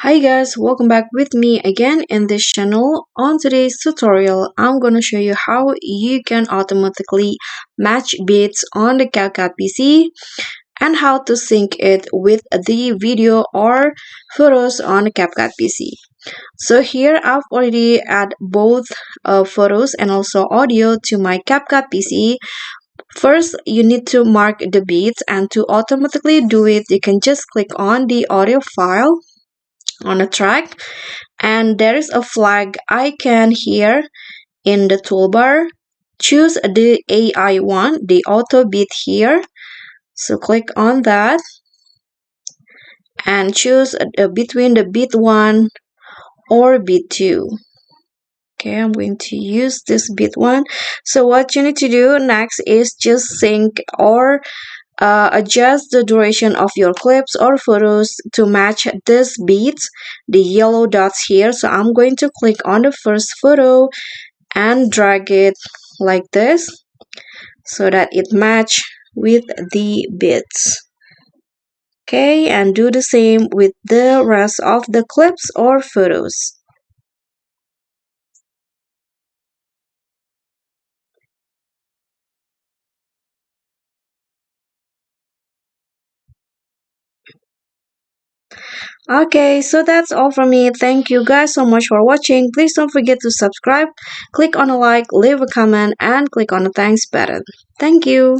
Hi guys, welcome back with me again in this channel. On today's tutorial, I'm going to show you how you can automatically match beats on the CapCut PC and how to sync it with the video or photos on the CapCut PC. So here I've already add both photos and also audio to my CapCut PC. First, you need to mark the beats, and to automatically do it, you can just click on the audio file on a track, and there is a flag icon here in the toolbar. Choose the AI one, the auto beat here. So click on that and choose between the beat 1 or beat 2. Okay, I'm going to use this beat 1. So what you need to do next is just sync or adjust the duration of your clips or photos to match this beats, the yellow dots here. So I'm going to click on the first photo and drag it like this so that it match with the beats. Okay, and do the same with the rest of the clips or photos. Okay, so that's all from me. Thank you guys so much for watching. Please don't forget to subscribe, click on a like, leave a comment, and click on the thanks button. Thank you.